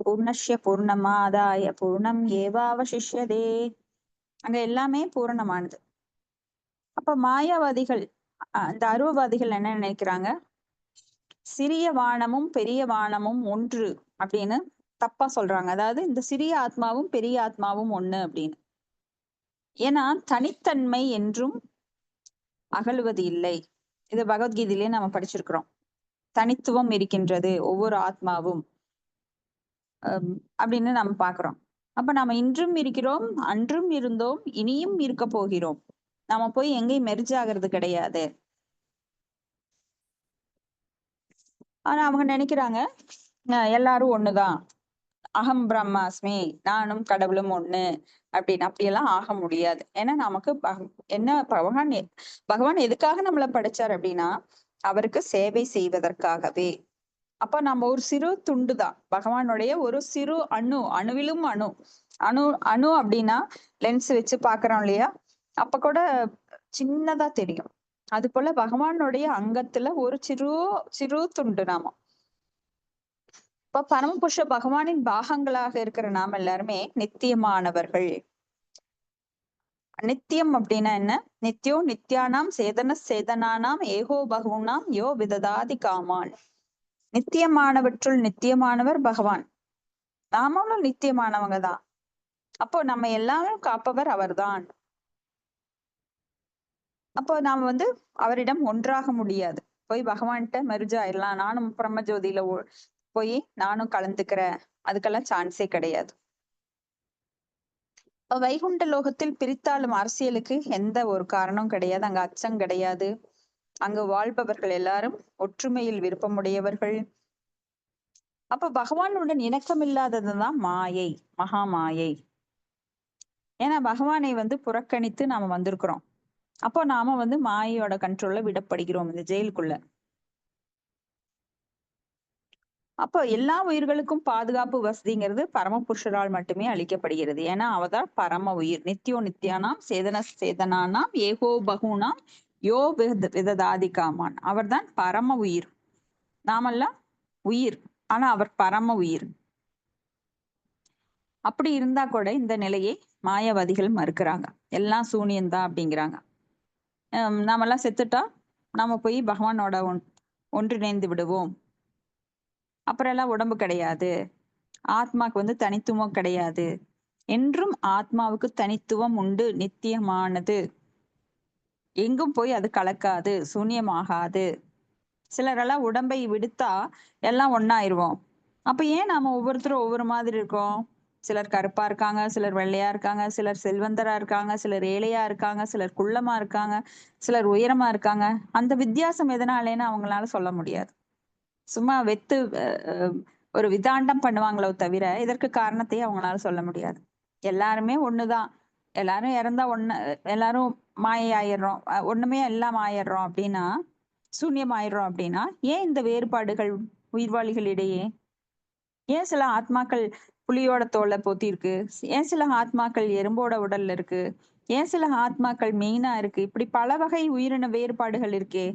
Speaker 1: பூர்ணஸ்ய பூர்ணமாதாய பூர்ணம் ஏவாவசிஷ்யதே. அங்க எல்லாமே பூரணமானது. அப்ப மாயாவாதிகள், இந்த அருவவாதிகள் என்ன நினைக்கிறாங்க? சிறிய வானமும் பெரிய வானமும் ஒன்று அப்படின்னு தப்பா சொல்றாங்க. அதாவது இந்த சிறிய ஆத்மாவும் பெரிய ஆத்மாவும் ஒண்ணு அப்படின்னு. ஏன்னா தனித்தன்மை என்றும் அகலுவது இல்லை. இது பகவத்கீதையிலேயே நம்ம படிச்சிருக்கிறோம். தனித்துவம் இருக்கின்றது ஒவ்வொரு ஆத்மாவும் அப்படின்னு நம்ம பாக்குறோம். அப்ப நம்ம இன்றும் இருக்கிறோம், அன்றும் இருந்தோம், இனியும் இருக்க போகிறோம். நாம போய் எங்கேயும் மெர்ஜ் ஆகிறது கிடையாது. ஆனா அவங்க நினைக்கிறாங்க எல்லாரும் ஒண்ணுதான், அகம் பிரம்மாஸ்மி, நானும் கடவுளும் ஒண்ணு அப்படின்னு. அப்படியெல்லாம் ஆக முடியாது. ஏன்னா நமக்கு என்ன பகவான் எதுக்காக நம்மளை படைச்சார் அப்படின்னா அவருக்கு சேவை செய்வதற்காகவே. அப்ப நம்ம ஒரு சிறு துண்டுதான், பகவானுடைய ஒரு சிறு அணுவிலும் அணு அப்படின்னா லென்ஸ் வச்சு பாக்குறோம் இல்லையா, அப்ப கூட சின்னதா தெரியும். அது போல பகவானுடைய அங்கத்துல ஒரு சிறு துண்டு நாம. இப்ப பரமபுருஷ பகவானின் பாகங்களாக இருக்கிற நாம எல்லாருமே நித்தியமானவர்கள். நித்தியம் அப்படின்னா என்ன? நித்யோ நித்யானாம் சேதனானாம் ஏகோ பகுனாம் யோ விததாதி காமான். நித்தியமானவற்றுள் நித்தியமானவர் பகவான். நாமளும் நித்தியமானவங்க தான். அப்போ நம்ம எல்லாரும் காப்பவர் அவர்தான். அப்போ நாம அவரிடம் ஒன்றாக முடியாது. போய் பகவான்கிட்ட மெர்ஜ் ஆயிடலாம், நானும் பிரம்மஜோதியில போய் நானும் கலந்துக்கிறேன், அதுக்கெல்லாம் சான்ஸே கிடையாது. வைகுண்ட லோகத்தில் பிரித்தாலும் அரசியலுக்கு எந்த ஒரு காரணம் கிடையாது. அங்க அச்சம் கிடையாது. அங்கு வாழ்பவர்கள் எல்லாரும் ஒற்றுமையில் விருப்பமுடையவர்கள். அப்ப பகவானுடன் இணக்கம் இல்லாததுதான் மாயை, மகா மாயை. ஏன்னா பகவானை புறக்கணித்து நாம வந்திருக்கிறோம். அப்போ நாம மாயையோட கண்ட்ரோல்ல விடப்படுகிறோம் இந்த ஜெயிலுக்குள்ள. அப்போ எல்லா உயிர்களுக்கும் பாதுகாப்பு வசதிங்கிறது பரமபுருஷரால் மட்டுமே அளிக்கப்படுகிறது. ஏன்னா அவதான் பரம உயிர். நித்யோ நித்யானாம் சேதன சேதனானாம் ஏகோ பகுனாம் யோ விததாதிகாமான். அவர்தான் பரம உயிர். நாமெல்லாம் உயிர், ஆனா அவர் பரம உயிர். அப்படி இருந்தா கூட இந்த நிலையை மாயவாதிகள் மறுக்கிறாங்க. எல்லாம் சூனியம்தான் அப்படிங்கிறாங்க. நாமெல்லாம் செத்துட்டா நாம போய் பகவானோட ஒன்றிணைந்து விடுவோம். அப்புறம் எல்லாம் உடம்பு கிடையாது, ஆத்மாக்கு தனித்துவம் கிடையாது. என்றும் ஆத்மாவுக்கு தனித்துவம் உண்டு, நித்தியமானது, எங்கும் போய் அது கலக்காது, சூன்யமாகாது. சிலரெல்லாம் உடம்பை விடுத்தா எல்லாம் ஒன்னாயிருவோம். அப்ப ஏன் நாம ஒவ்வொருத்தரும் ஒவ்வொரு மாதிரி இருக்கோம்? சிலர் கருப்பா இருக்காங்க, சிலர் வெள்ளையா இருக்காங்க, சிலர் செல்வந்தரா இருக்காங்க, சிலர் ஏழையா இருக்காங்க, சிலர் குள்ளமா இருக்காங்க, சிலர் உயரமா இருக்காங்க. அந்த வித்தியாசம் எதனாலேன்னு அவங்களால சொல்ல முடியாது. சும்மா வெத்து ஒரு விதாண்டம் பண்ணுவாங்களோ தவிர இதற்கு காரணத்தையே அவங்களால சொல்ல முடியாது. எல்லாருமே ஒண்ணுதான். எல்லாரும் இறந்தா எல்லாரும் மாயை ஆயிடுறோம், ஒண்ணுமே எல்லாம் ஆயிடுறோம் அப்படின்னா, சூன்யம் ஆயிடுறோம் அப்படின்னா, ஏன் இந்த வேறுபாடுகள் உயிர்வாளிகளிடையே? ஏன் சில ஆத்மாக்கள் புலியோட தோலை போத்தி இருக்கு, ஏன் சில ஆத்மாக்கள் எறும்போட உடல்ல இருக்கு, ஏன் சில ஆத்மாக்கள் மெயினா இருக்கு? இப்படி பல வகை உயிரின வேறுபாடுகள் இருக்கே.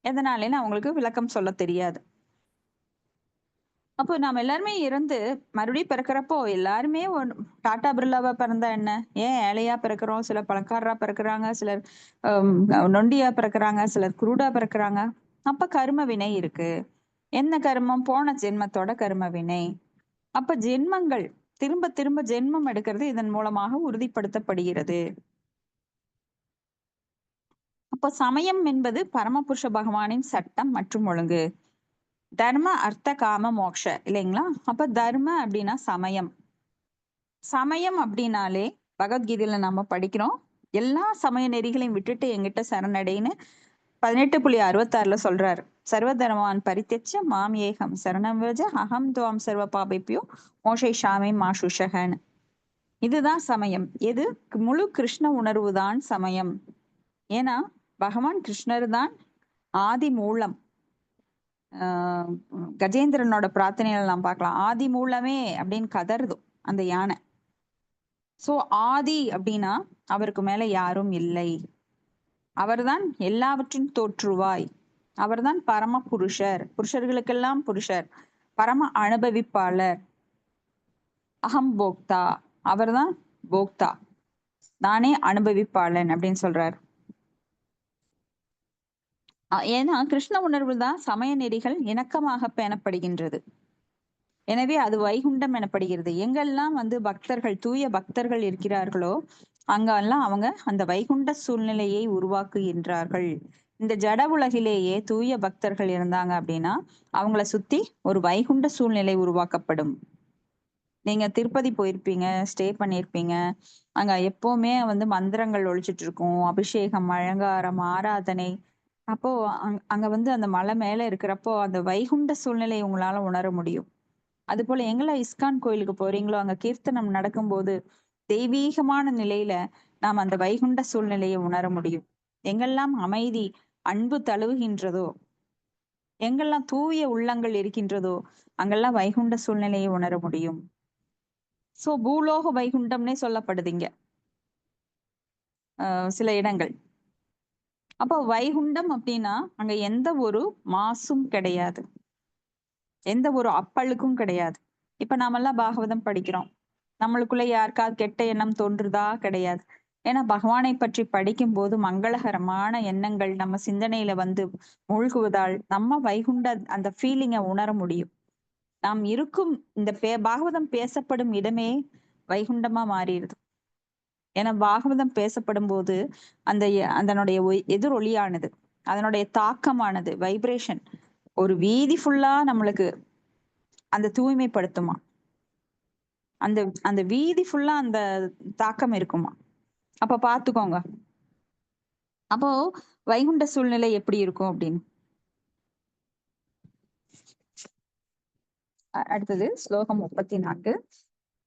Speaker 1: எதனாலேன்னு அவங்களுக்கு விளக்கம் சொல்ல தெரியாது. அப்போ நாம எல்லாருமே இறந்து மறுபடியும் பிறக்கிறப்போ எல்லாருமே டாடா பிர்லாவா பிறந்தா என்ன? ஏன் ஏழையா பிறக்கிறோம், சிலர் பணக்காரரா பிறக்கிறாங்க, சிலர் நொண்டியா பிறக்கிறாங்க, சிலர் குருடா பிறக்கிறாங்க. அப்ப கர்ம வினை இருக்கு. என்ன கர்மம்? போன ஜென்மத்தோட கர்ம வினை. அப்ப ஜென்மங்கள் திரும்ப திரும்ப ஜென்மம் எடுக்கிறது இதன் மூலமாக உறுதிப்படுத்தப்படுகிறது. அப்ப சமயம் என்பது பரமபுருஷ பகவானின் சட்டம் மற்றும் ஒழுங்கு. தர்ம அர்த்த காம மோக்ஷ இல்லைங்களா? அப்ப தர்ம அப்படின்னா சமயம். சமயம் அப்படின்னாலே பகவத்கீதையில நம்ம படிக்கிறோம், எல்லா சமய நெறிகளையும் விட்டுட்டு எங்கிட்ட சரணடைன்னு 18.66 சொல்றாரு. சர்வ தர்மான் பரித்யஜ்ய மாம் ஏகம் சரணம் விரஜ அகம் துவாம் சர்வ பாபேப்யோ மோஷயிஷாமி மா சுஷகன்னு. இதுதான் சமயம். எது? முழு கிருஷ்ண உணர்வு தான் சமயம். ஏன்னா பகவான் கிருஷ்ணர் தான் ஆதி மூலம். கஜேந்திரனோட பிரார்த்தனையில நாம் பார்க்கலாம், ஆதி மூலமே அப்படின்னு கதறுது அந்த யானை. சோ ஆதி அப்படின்னா அவருக்கு மேல யாரும் இல்லை. அவர்தான் எல்லாவற்றின் தோற்றுவாய். அவர்தான் பரம புருஷர், புருஷர்களுக்கெல்லாம் புருஷர், பரம அனுபவிப்பாளர், அகம் போக்தா. அவர்தான் போக்தா, நானே அனுபவிப்பாளன் அப்படின்னு சொல்றார். ஏன்னா கிருஷ்ண உணர்வு தான் சமய நெறிகள் இணக்கமாக பேணப்படுகின்றது. எனவே அது வைகுண்டம் எனப்படுகிறது. எங்கெல்லாம் பக்தர்கள், தூய பக்தர்கள் இருக்கிறார்களோ அங்கெல்லாம் அவங்க அந்த வைகுண்ட சூழ்நிலையை உருவாக்குகின்றார்கள். இந்த ஜட உலகிலேயே தூய பக்தர்கள் இருந்தாங்க அப்படின்னா அவங்கள சுத்தி ஒரு வைகுண்ட சூழ்நிலை உருவாக்கப்படும். நீங்க திருப்பதி போயிருப்பீங்க, ஸ்டே பண்ணியிருப்பீங்க. அங்க எப்பவுமே மந்திரங்கள் ஒழிச்சிட்டு இருக்கும், அபிஷேகம், அலங்காரம், ஆராதனை. அப்போ அங்க அந்த மலை மேல இருக்கிறப்போ அந்த வைகுண்ட சூழ்நிலையை உங்களால உணர முடியும். அது போல எங்கெல்லாம் இஸ்கான் கோயிலுக்கு போறீங்களோ அங்க கீர்த்தனம் நடக்கும்போது தெய்வீகமான நிலையில நாம் அந்த வைகுண்ட சூழ்நிலையை உணர முடியும். எங்கெல்லாம் அமைதி, அன்பு தழுவுகின்றதோ, எங்கெல்லாம் தூய உள்ளங்கள் இருக்கின்றதோ அங்கெல்லாம் வைகுண்ட சூழ்நிலையை உணர முடியும். சோ பூலோக வைகுண்டம்னே சொல்லப்படுதுங்க சில இடங்கள். அப்போ வைகுண்டம் அப்படின்னா அங்க எந்த ஒரு மாசும் கிடையாது, எந்த ஒரு அப்பழுக்கும் கிடையாது. இப்ப நாமெல்லாம் பாகவதம் படிக்கிறோம், நம்மளுக்குள்ள யாருக்காவது கெட்ட எண்ணம் தோன்றுதா? கிடையாது. ஏன்னா பகவானை பற்றி படிக்கும் போது மங்களகரமான எண்ணங்கள் நம்ம சிந்தனையில மூழ்குவதால் நம்ம வைகுண்ட அந்த ஃபீலிங்கை உணர முடியும். நாம் இருக்கும் இந்த பாகவதம் பேசப்படும் இடமே வைகுண்டமா மாறிடுது. ஏன்னா பாகவதம் பேசப்படும் போது அதனுடைய எதிரொலியானது, அதனுடைய தாக்கமானது, வைப்ரேஷன் ஒரு வீதி ஃபுல்லா நம்மளுக்கு அந்த தூய்மைப்படுத்துமா, அந்த அந்த வீதி ஃபுல்லா அந்த தாக்கம் இருக்குமா. அப்ப பாத்துக்கோங்க அப்போ வைகுண்ட சூழ்நிலை எப்படி இருக்கும் அப்படின்னு. அடுத்தது ஸ்லோகம் 34.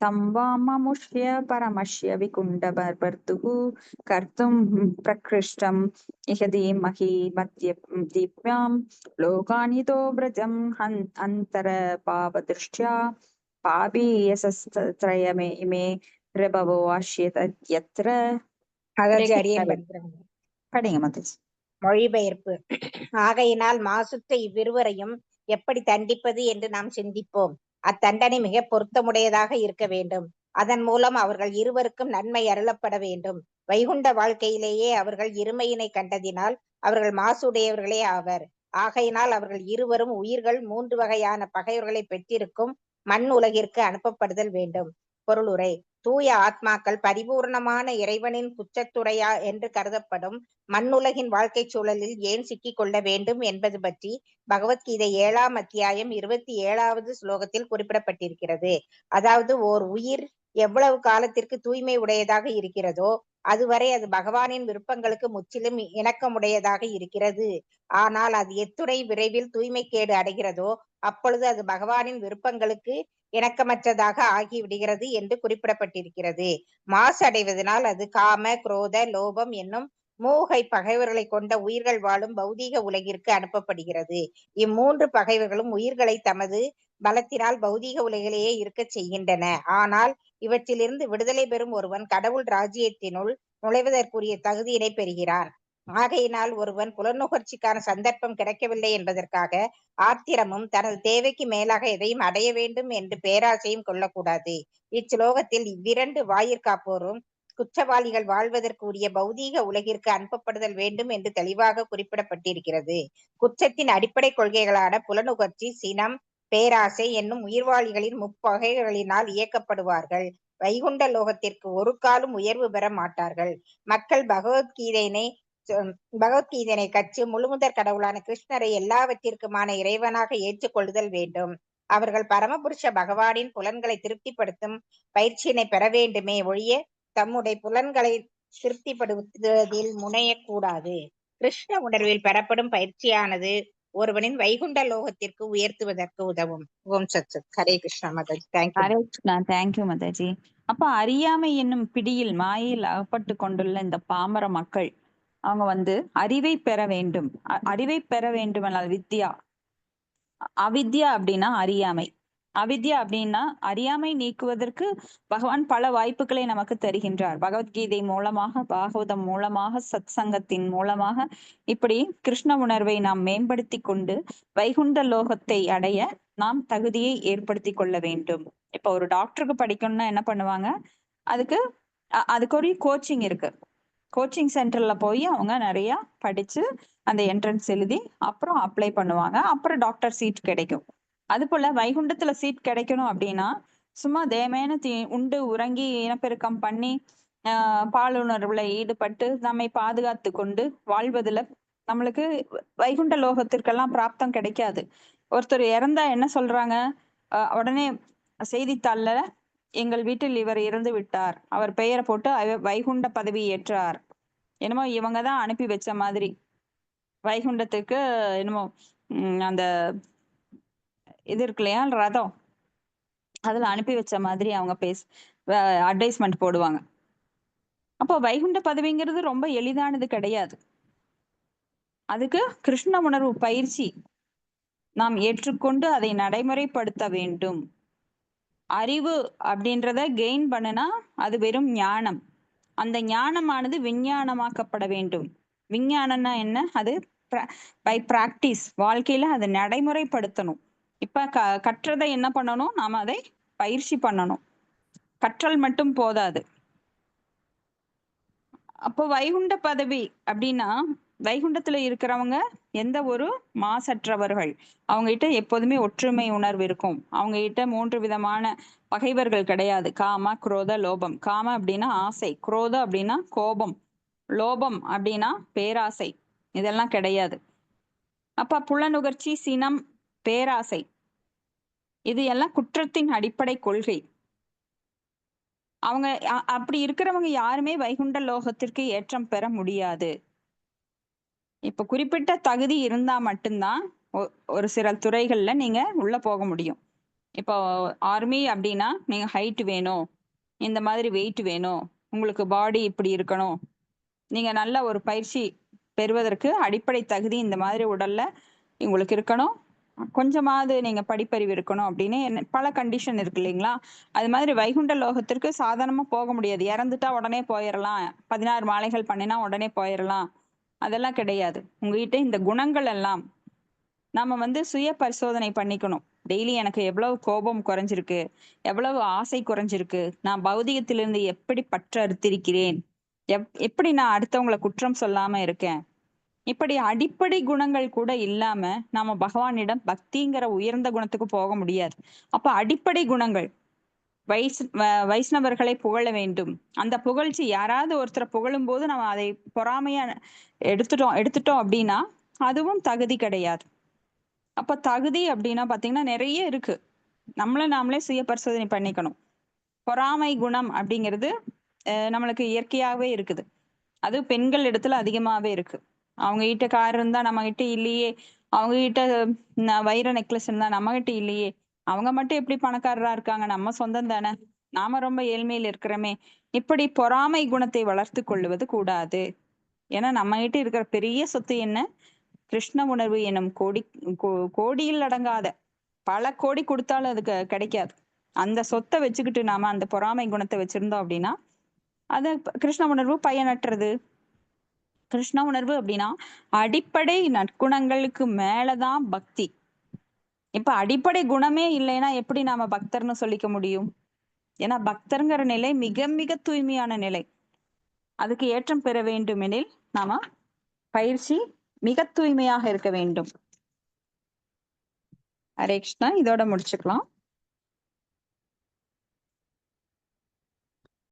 Speaker 1: தம்வாமமுஷ்ய பரமஷ்ய விகுண்டபர்பர்துகு கர்த்தும் பிரகிருஷ்டம் இஹ தீமஹி மத்ய தீப்யாம் லோகானிதோ விரஜம் அந்தர பாவதிருஷ்ட்யா பாபீயசஸ்த்ரயமே இமே ரிபவோ அஷ்யத்யத்ர.
Speaker 4: அதாவது அடியேன் படிக்கிறேன்.
Speaker 1: படிங்க மாதாஜி.
Speaker 4: மொழிபெயர்ப்பு. ஆகையினால் மாசுற்ற இவ்விருவரையும் எப்படி தண்டிப்பது என்று நாம் சிந்திப்போம். அத்தண்டனை மிக பொருத்தமுடையதாக இருக்க வேண்டும். அதன் மூலம் அவர்கள் இருவருக்கும் நன்மை அருளப்பட வேண்டும். வைகுண்ட வாழ்க்கையிலேயே அவர்கள் இருமையினை கண்டதினால் அவர்கள் மாசுடையவர்களே ஆவர். ஆகையினால் அவர்கள் இருவரும் உயிர்கள் 3 வகையான பகைவர்களை பெற்றிருக்கும் மண் உலகிற்கு அனுப்பப்படுதல் வேண்டும். பொருளுரை. தூய ஆத்மாக்கள் பரிபூர்ணமான இறைவனின் குற்றத்துறையா என்று கருதப்படும் மண்ணுலகின் வாழ்க்கை சூழலில் ஏன் சிக்கிக் கொள்ள வேண்டும் என்பது பற்றி பகவத்கீதை 7ஆம் அத்தியாயம் 27வது ஸ்லோகத்தில் குறிப்பிடப்பட்டிருக்கிறது. அதாவது ஓர் உயிர் எவ்வளவு காலத்திற்கு தூய்மை உடையதாக இருக்கிறதோ அதுவரை அது பகவானின் விருப்பங்களுக்கு முற்றிலும் இணக்கமுடையதாக இருக்கிறது. ஆனால் அது எத்துணை விரைவில் தூய்மைக்கேடு அடைகிறதோ அப்பொழுது அது பகவானின் விருப்பங்களுக்கு இணக்கமற்றதாக ஆகிவிடுகிறது என்று குறிப்பிடப்பட்டிருக்கிறது. மாசு அடைவதனால் அது காம, குரோத, லோபம் என்னும் மூகை பகைவர்களை கொண்ட உயிர்கள் வாழும் பௌதீக உலகிற்கு அனுப்பப்படுகிறது. இம்மூன்று பகைவர்களும் உயிர்களை தமது பலத்தினால் பௌதீக உலகிலேயே இருக்க செய்கின்றன. ஆனால் இவற்றிலிருந்து விடுதலை பெறும் ஒருவன் கடவுள் ராஜ்யத்தினுள் நுழைவதற்குரிய தகுதியினை பெறுகிறான். ஆகையினால் ஒருவன் புலநுகர்ச்சிக்கான சந்தர்ப்பம் கிடைக்கவில்லை என்பதற்காக ஆத்திரமும் தனது தேவைக்கு மேலாக எதையும் அடைய வேண்டும் என்று பேராசையும் கொள்ளக்கூடாது. இச்ச்லோகத்தில் இவ்விரண்டு வாயிற்காப்போரும் குற்றவாளிகள் வாழ்வதற்குரிய பௌதீக உலகிற்கு அனுப்பப்படுதல் வேண்டும் என்று தெளிவாக குறிப்பிடப்பட்டிருக்கிறது. குற்றத்தின் அடிப்படை கொள்கைகளான புலனுகர்ச்சி, சினம், பேராசை என்னும் உயிர்வாளிகளின் முப்பகைகளினால் இயக்கப்படுவார்கள். வைகுண்ட லோகத்திற்கு ஒரு காலும் உயர்வு பெற மாட்டார்கள். மக்கள் பகவத்கீதையை கற்று முழுமுதற் கடவுளான கிருஷ்ணரை எல்லாவற்றிற்குமான இறைவனாக ஏற்றுக்கொள்ளுதல் வேண்டும். அவர்கள் பரமபுருஷ பகவானின் புலன்களை திருப்திப்படுத்தும் பயிற்சியினை பெற வேண்டுமே ஒழிய தம்முடைய புலன்களை திருப்திப்படுத்துவதில் முனையக்கூடாது. கிருஷ்ண உணர்வில் பெறப்படும் பயிற்சியானது ஒருவனின் வைகுண்ட லோகத்திற்கு உயர்த்துவதற்கு உதவும். ஓம் சத் சத். ஹரே கிருஷ்ணா மாதாஜி. தேங்க்யூ.
Speaker 1: ஹரே கிருஷ்ணா. தேங்க்யூ மாதாஜி. அப்ப அறியாமை என்னும் பிடியில் மாயையில் அகப்பட்டு கொண்டுள்ள இந்த பாமர மக்கள் அவங்க அறிவை பெற வேண்டும். அறிவை பெற வேண்டுமென்றால் வித்யா. அவித்யா அப்படின்னா அறியாமை. அவித்யா அப்படின்னா அறியாமை நீக்குவதற்கு பகவான் பல வாய்ப்புகளை நமக்கு தருகின்றார். பகவத்கீதை மூலமாக, பாகவதம் மூலமாக, சத் சங்கத்தின் மூலமாக இப்படி கிருஷ்ண உணர்வை நாம் மேம்படுத்தி கொண்டு வைகுண்ட லோகத்தை அடைய நாம் தகுதியை ஏற்படுத்தி கொள்ள வேண்டும். இப்ப ஒரு டாக்டருக்கு படிக்கணும்னா என்ன பண்ணுவாங்க? அதுக்கு ஒரு கோச்சிங் இருக்கு. கோச்சிங் சென்டர்ல போய் அவங்க நிறைய படிச்சு அந்த என்ட்ரன்ஸ் எழுதி அப்புறம் அப்ளை பண்ணுவாங்க. அப்புறம் டாக்டர் சீட் கிடைக்கும். அது போல வைகுண்டத்துல சீட் கிடைக்கணும் அப்படின்னா சும்மா தேமேன உண்டு உறங்கி இனப்பெருக்கம் பண்ணி பாலுணர்வுல ஈடுபட்டு நம்மை பாதுகாத்து கொண்டு வாழ்வதுல நம்மளுக்கு வைகுண்ட லோகத்திற்கெல்லாம் பிராப்தம் கிடைக்காது. ஒருத்தர் இறந்தா என்ன சொல்றாங்க? உடனே செய்தித்தாள்ல எங்கள் வீட்டில் இவர் இறந்து விட்டார், அவர் பெயரை போட்டு வைகுண்ட பதவி ஏற்றார். என்னமோ இவங்கதான் அனுப்பி வச்ச மாதிரி வைகுண்டத்துக்கு என்னமோ அந்த இது இருக்கு இல்லையா, ரதம், அதுல அனுப்பி வச்ச மாதிரி அவங்க அட்வைஸ்மெண்ட் போடுவாங்க. அப்போ வைகுண்ட பதவிங்கிறது ரொம்ப எளிதானது கிடையாது. அதுக்கு கிருஷ்ண உணர்வு பயிற்சி நாம் ஏற்றுக்கொண்டு அதை நடைமுறைப்படுத்த வேண்டும். அறிவு அப்படின்றத கெயின் பண்ணுனா அது வெறும் ஞானம். அந்த ஞானமானது விஞ்ஞானமாக்கப்பட வேண்டும். விஞ்ஞானம்னா என்ன? அது பை பிராக்டிஸ், வாழ்க்கையில அதை நடைமுறைப்படுத்தணும். இப்ப கற்றதை என்ன பண்ணணும்? நாம அதை பயிற்சி பண்ணணும். கற்றல் மட்டும் போதாது. அப்போ வைகுண்ட பதவி அப்படின்னா வைகுண்டத்துல இருக்கிறவங்க எந்த ஒரு மாசற்றவர்கள். அவங்க கிட்ட எப்போதுமே ஒற்றுமை உணர்வு இருக்கும். அவங்க கிட்ட 3 விதமான பகைவர்கள் கிடையாது. காம, குரோத, லோபம். காம அப்படின்னா ஆசை, குரோதம் அப்படின்னா கோபம், லோபம் அப்படின்னா பேராசை. இதெல்லாம் கிடையாது. அப்ப புலனுகர்ச்சி, சினம், பேராசை இது எல்லாம் குற்றத்தின் அடிப்படை கொள்கை. அவங்க அப்படி இருக்கிறவங்க யாருமே வைகுண்ட லோகத்திற்கு ஏற்றம் பெற முடியாது. இப்ப குறிப்பிட்ட தகுதி இருந்தா மட்டும்தான் ஒரு சில துறைகள்ல நீங்க உள்ள போக முடியும். இப்போ ஆர்மி அப்படின்னா நீங்க ஹைட் வேணும், இந்த மாதிரி வெயிட் வேணும், உங்களுக்கு பாடி இப்படி இருக்கணும், நீங்க நல்ல ஒரு பயிற்சி பெறுவதற்கு அடிப்படை தகுதி இந்த மாதிரி உடல்ல உங்களுக்கு இருக்கணும், கொஞ்சமாவது நீங்க படிப்பறிவு இருக்கணும் அப்படின்னு பல கண்டிஷன் இருக்கு இல்லைங்களா? அது மாதிரி வைகுண்ட லோகத்திற்கு சாதாரணமா போக முடியாது. இறந்துட்டா உடனே போயிடலாம், 16 மாலைகள் பண்ணினா உடனே போயிடலாம், அதெல்லாம் கிடையாது. உங்ககிட்ட இந்த குணங்கள் எல்லாம் நாம சுய பரிசோதனை பண்ணிக்கணும். டெய்லி எனக்கு எவ்வளவு கோபம் குறைஞ்சிருக்கு, எவ்வளவு ஆசை குறைஞ்சிருக்கு, நான் பௌதிகத்திலிருந்து எப்படி பற்று அறுத்திருக்கிறேன், எப்படி நான் அடுத்தவங்களை குற்றம் சொல்லாம இருக்கேன். இப்படி அடிப்படை குணங்கள் கூட இல்லாம நாம பகவானிடம் பக்திங்கிற உயர்ந்த குணத்துக்கு போக முடியாது. அப்ப அடிப்படை குணங்கள், வைஷ்ணவர்களை புகழ வேண்டும். அந்த புகழ்ச்சி யாராவது ஒருத்தரை புகழும் போது நம்ம அதை பொறாமையா எடுத்துட்டோம் அப்படின்னா அதுவும் தகுதி கிடையாது. அப்ப தகுதி அப்படின்னா பாத்தீங்கன்னா நிறைய இருக்கு. நாமளே சுய பரிசோதனை பண்ணிக்கணும். பொறாமை குணம் அப்படிங்கிறது நம்மளுக்கு இயற்கையாவே இருக்குது. அது பெண்கள் இடத்துல அதிகமாவே இருக்கு. அவங்க கிட்ட கார் இருந்தா நம்ம கிட்ட இல்லையே, அவங்க கிட்ட வைர நெக்லஸ் இருந்தா நம்ம கிட்ட இல்லையே, அவங்க மட்டும் எப்படி பணக்காரரா இருக்காங்க, நம்ம சொந்தம் தானே, நாம ரொம்ப ஏழ்மையில் இருக்கிறோமே, இப்படி பொறாமை குணத்தை வளர்த்து கொள்வது கூடாது. ஏன்னா நம்ம கிட்ட இருக்கிற பெரிய சொத்து என்ன? கிருஷ்ண உணர்வு எனும் கோடியில் அடங்காத பல கோடி கொடுத்தாலும் அதுக்கு கிடைக்காது. அந்த சொத்தை வச்சுக்கிட்டு நாம அந்த பொறாமை குணத்தை வச்சிருந்தோம் அப்படின்னா அது கிருஷ்ண உணர்வு பயனற்றது. கிருஷ்ண உணர்வு அப்படின்னா அடிப்படை நற்குணங்களுக்கு மேலதான் பக்தி. இப்ப அடிப்படை குணமே இல்லைன்னா எப்படி நாம பக்தர்னு சொல்லிக்க முடியும்? ஏன்னா பக்தர்ங்கிற நிலை மிக மிக தூய்மையான நிலை. அதுக்கு ஏற்றம் பெற வேண்டுமெனில் நாம பயிற்சி மிக தூய்மையாக இருக்க வேண்டும். ஹரே கிருஷ்ணா, இதோட முடிச்சுக்கலாம்.